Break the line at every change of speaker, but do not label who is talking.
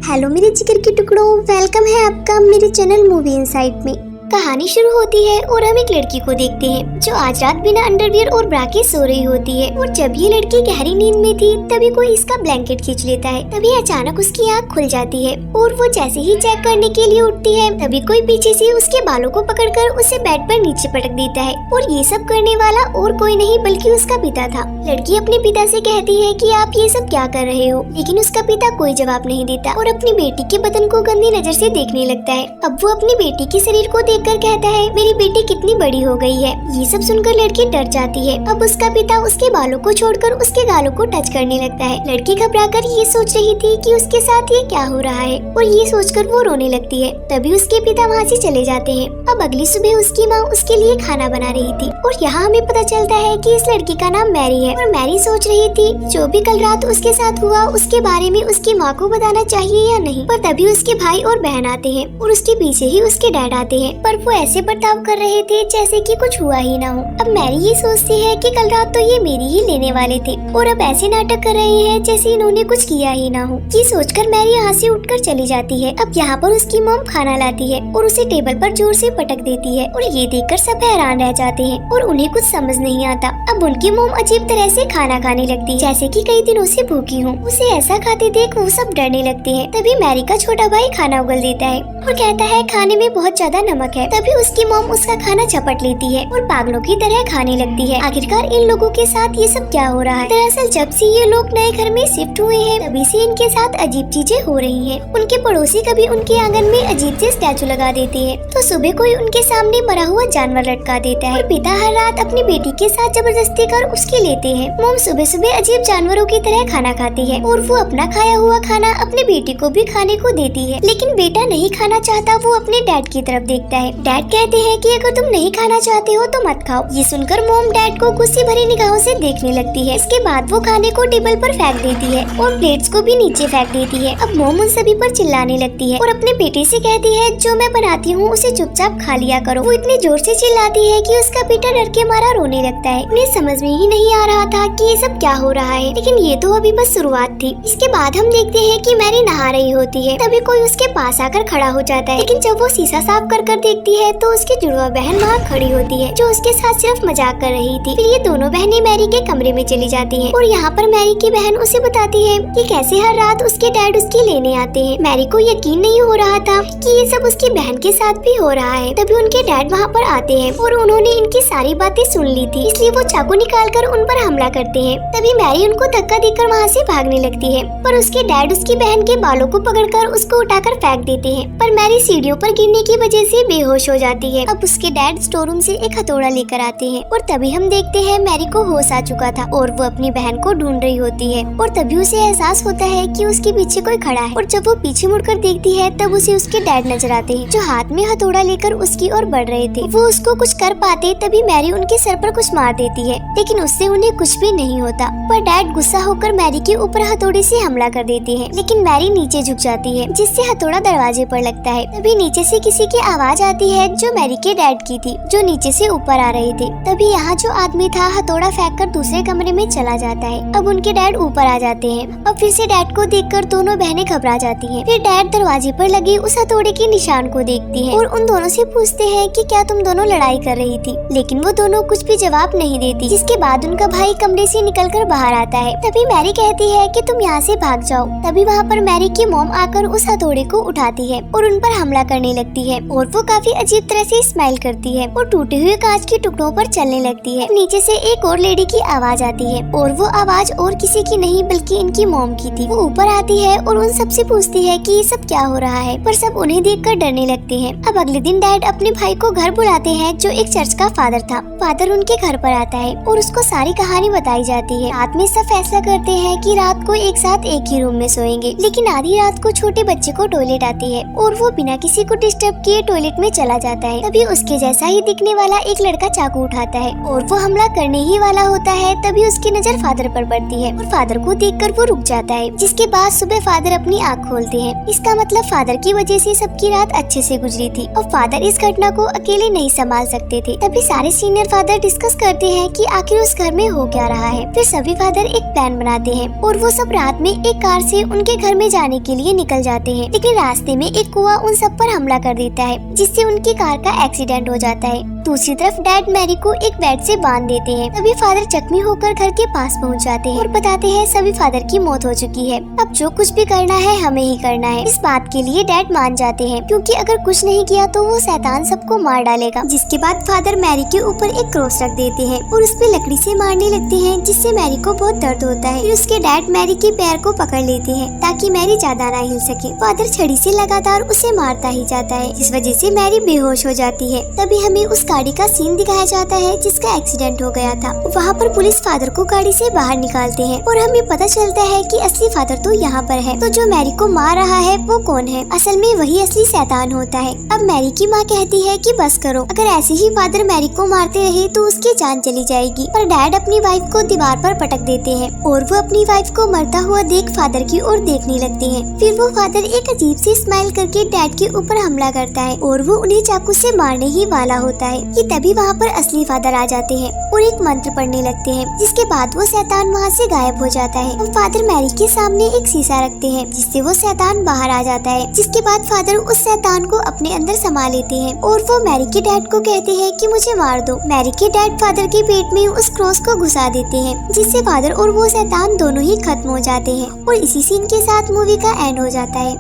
Hello मेरे जिगर के टुकड़ों, वेलकम है आपका मेरे चैनल मूवी इनसाइट में। कहानी शुरू होती है और हम एक लड़की को देखते हैं जो आज रात बिना अंडरवियर और ब्रा के सो रही होती है। और जब ये लड़की गहरी नींद में थी तभी कोई इसका ब्लैंकेट खींच लेता है। तभी अचानक उसकी आँख खुल जाती है और वो जैसे ही चेक करने के लिए उठती है तभी कोई पीछे से उसके बालों को पकड़कर उसे बेड पर नीचे पटक देता है। और ये सब करने वाला और कोई नहीं बल्कि उसका पिता था। लड़की अपने पिता से कहती है कि आप ये सब क्या कर रहे हो, लेकिन उसका पिता कोई जवाब नहीं देता और अपनी बेटी के बदन को गंदी नजर से देखने लगता है। अब वो अपनी बेटी के शरीर को देखकर कहता है, मेरी बेटी कितनी बड़ी हो गई है। ये सब सुनकर लड़की डर जाती है। अब उसका पिता उसके बालों को छोड़कर उसके गालों को टच करने लगता है। लड़की घबराकर ये सोच रही थी कि उसके साथ ये क्या हो रहा है और ये सोचकर वो रोने लगती है। तभी उसके पिता वहाँ से चले जाते हैं। अब अगली सुबह उसकी माँ उसके लिए खाना बना रही थी और यहाँ हमें पता चलता है कि इस लड़की का नाम मैरी है। और मैरी सोच रही थी जो भी कल रात उसके साथ हुआ उसके बारे में उसकी माँ को बताना चाहिए या नहीं। पर तभी उसके भाई और बहन आते हैं और उसके पीछे ही उसके डैड आते हैं, पर वो ऐसे बर्ताव कर रहे थे जैसे कि कुछ हुआ ही ना हो। अब मैरी ये सोचती है कि कल रात तो ये मेरी ही लेने वाले थे और अब ऐसे नाटक कर रहे हैं जैसे इन्होंने कुछ किया ही ना हो। ये सोचकर मैरी यहाँ से उठकर चली जाती है। अब यहाँ पर उसकी मॉम खाना लाती है और उसे टेबल पर जोर से पटक देती है और ये देखकर सब हैरान रह जाते हैं और उन्हें कुछ समझ नहीं आता। अब उनकी मॉम अजीब तरह से खाना खाने लगती है जैसे कि कई दिनों से भूखी हूँ। उसे ऐसा खाते देख वो सब डरने लगते हैं। तभी मैरी का छोटा भाई खाना उगल देता है और कहता है खाने में बहुत ज्यादा नमक है। तभी उसकी मॉम उसका खाना झपट लेती है और पागलों की तरह खाने लगती है। आखिरकार इन लोगों के साथ ये सब क्या हो रहा है। दरअसल जब से ये लोग नए घर में शिफ्ट हुए हैं तभी से इनके साथ अजीब चीजें हो रही हैं। उनके पड़ोसी कभी उनके आंगन में अजीब से स्टैचू लगा देते हैं तो सुबह कोई उनके सामने मरा हुआ जानवर लटका देता है और पिता हर रात अपनी बेटी के साथ जबरदस्ती कर उसके लेते हैं। मॉम सुबह सुबह अजीब जानवरों की तरह खाना खाती है और वो अपना खाया हुआ खाना अपने बेटी को भी खाने को देती है, लेकिन बेटा नहीं खाना चाहता। वो अपने डैड की तरफ देखता है। डैड कहते हैं कि अगर तुम नहीं खाना चाहते हो तो मत खाओ। ये सुनकर मॉम डैड को गुस्से भरी निगाहों से देखने लगती है। इसके बाद वो खाने को टेबल पर फेंक देती है और प्लेट्स को भी नीचे फेंक देती है। अब मॉम उन सभी पर चिल्लाने लगती है और अपने बेटे से कहती है जो मैं बनाती हूँ उसे चुपचाप खा लिया करो। वो इतने जोर से चिल्लाती है कि उसका बेटा डर के मारा रोने लगता है। उन्हें समझ में ही नहीं आ रहा था कि ये सब क्या हो रहा है, लेकिन ये तो अभी बस शुरुआत थी। इसके बाद हम देखते हैं कि मैरी नहा रही होती है। तभी कोई उसके पास आकर खड़ा हो जाता है, लेकिन जब वो शीशा साफ कर देखती है तो उसकी जुड़वा बहन वहाँ खड़ी होती है जो उसके साथ सिर्फ मजाक कर रही थी। फिर ये दोनों बहनें मैरी के कमरे में चली जाती हैं और यहाँ पर मैरी की बहन उसे बताती है कि कैसे हर रात उसके डैड उसकी लेने आते हैं। मैरी को यकीन नहीं हो रहा था कि ये सब उसकी बहन के साथ भी हो रहा है। तभी उनके डैड वहाँ पर आते हैं और उन्होंने इनकी सारी बातें सुन ली थी, इसलिए वो चाकू निकालकर उन पर हमला करते हैं। तभी मैरी उनको धक्का देकर वहाँ से भागने लगती है, पर उसके डैड उसकी बहन के बालों को पकड़कर उसको उठाकर फेंक देते हैं। पर मैरी सीढ़ियों पर गिरने की वजह से बेहोश हो जाती है। अब उसके डैड स्टोर रूम से एक हथौड़ा लेकर आते हैं और तभी हम देखते हैं मैरी को होश आ चुका था और वो अपनी बहन को ढूंढ रही होती है। और तभी उसे एहसास होता है कि उसके पीछे कोई खड़ा है और जब वो पीछे मुड़कर देखती है तब उसे उसके डैड नजर आते हैं जो हाथ में हथौड़ा लेकर उसकी ओर बढ़ रहे थे। वो उसको कुछ कर पाते तभी मैरी उनके सर पर कुछ मार देती है, लेकिन उससे उन्हें कुछ भी नहीं होता। पर डैड गुस्सा होकर मैरी के ऊपर हथौड़े से हमला कर देते हैं, लेकिन मैरी नीचे झुक जाती है जिससे हथौड़ा दरवाजे पर लगता है। तभी नीचे से किसी की आवाज आती है जो मैरी के डैड की थी जो नीचे से ऊपर आ रहे थे। तभी यहाँ जो आदमी था हथौड़ा फेंककर दूसरे कमरे में चला जाता है। अब उनके डैड ऊपर आ जाते हैं। अब फिर से डैड को देखकर दोनों बहनें घबरा जाती हैं। फिर डैड दरवाजे पर लगे उस हथौड़े के निशान को देखती हैं और उन दोनों से पूछते हैं कि क्या तुम दोनों लड़ाई कर रही थी, लेकिन वो दोनों कुछ भी जवाब नहीं देती। जिसके बाद उनका भाई कमरे से निकलकर बाहर आता है। तभी मैरी कहती है कि तुम यहाँ से भाग जाओ। तभी वहाँ पर मैरी की मॉम आकर उस हथौड़े को उठाती है और उन पर हमला करने लगती है और वो काफी अजीब तरह से स्माइल करती है और टूटे हुए कांच के टुकड़ों पर चलने लगती है। नीचे से एक और लेडी की आवाज आती है और वो आवाज और किसी की नहीं बल्कि इनकी मॉम की थी। वो ऊपर आती है और उन सबसे पूछती है कि ये सब क्या हो रहा है, पर सब उन्हें देखकर डरने लगते हैं। अब अगले दिन डैड अपने भाई को घर बुलाते हैं जो एक चर्च का फादर था। फादर उनके घर पर आता है और उसको सारी कहानी बताई जाती है। रात में सब फैसला करते हैं कि रात को एक साथ एक ही रूम में सोएंगे, लेकिन आधी रात को छोटे बच्चे को टॉयलेट आती है और वो बिना किसी को डिस्टर्ब किए टॉयलेट में चला जाता है। तभी उसके जैसा ही दिखने वाला एक लड़का चाकू उठाता है और वो हमला करने ही वाला होता है। तभी उसकी नजर फादर पर पड़ती है और फादर को देखकर वो रुक जाता है। जिसके बाद सुबह फादर अपनी आँख खोलते हैं। इसका मतलब फादर की वजह से सबकी रात अच्छे से गुजरी थी और फादर इस घटना को अकेले नहीं संभाल सकते थे। तभी सारे सीनियर फादर डिस्कस करते हैं कि आखिर उस घर में हो क्या रहा है। फिर सभी फादर एक प्लान बनाते हैं और वो सब रात में एक कार से उनके घर में जाने के लिए निकल जाते हैं। लेकिन रास्ते में एक कुआं उन सब पर हमला कर देता है, जिससे उनकी कार का एक्सीडेंट हो जाता है। दूसरी तरफ डैड मैरी को एक बेड से बांध देते हैं। तभी फादर जख्मी होकर घर के पास पहुंच जाते हैं और बताते हैं सभी फादर की मौत हो चुकी है, अब जो कुछ भी करना है हमें ही करना है। इस बात के लिए डैड मान जाते हैं, क्योंकि अगर कुछ नहीं किया तो वो शैतान सबको मार डालेगा। जिसके बाद फादर मैरी के ऊपर एक क्रॉस रख देते हैं और उस पे लकड़ी से मारने लगते हैं, जिससे मैरी को बहुत दर्द होता है। फिर उसके डैड मैरी के पैर को पकड़ लेते हैं ताकि मैरी ज्यादा ना हिल सके। फादर छड़ी से लगातार उसे मारता ही जाता है, जिस वजह से मैरी बेहोश हो जाती है। तभी हमें उस गाड़ी का सीन दिखाया जाता है जिसका एक्सीडेंट हो गया था। वहाँ पर पुलिस फादर को गाड़ी से बाहर निकालते हैं और हमें पता चलता है कि असली फादर तो यहाँ पर है। तो जो मैरी को मार रहा है वो कौन है? असल में वही असली शैतान होता है। अब मैरी की माँ कहती है कि बस करो, अगर ऐसे ही फादर मैरी को मारते रहे तो उसकी जान चली जाएगी। पर डैड अपनी वाइफ को दीवार पर पटक देते हैं और वो अपनी वाइफ को मरता हुआ देख फादर की ओर देखने लगते हैं। फिर वो फादर एक अजीब सी स्माइल करके डैड के ऊपर हमला करता है और वो उन्हें चाकू से मारने ही वाला होता है कि तभी वहाँ पर असली फादर आ जाते हैं और एक मंत्र पढ़ने लगते हैं, जिसके बाद वो शैतान वहाँ से गायब हो जाता है। और फादर मैरी के सामने एक शीशा रखते हैं, जिससे वो शैतान बाहर आ जाता है। जिसके बाद फादर उस शैतान को अपने अंदर समा लेते हैं और वो मैरी के डैड को कहते हैं कि मुझे मार दो। मैरी के डैड फादर के पेट में उस क्रॉस को घुसा देते हैं, जिससे फादर और वो शैतान दोनों ही खत्म हो जाते हैं। और इसी सीन के साथ मूवी का एंड हो जाता है।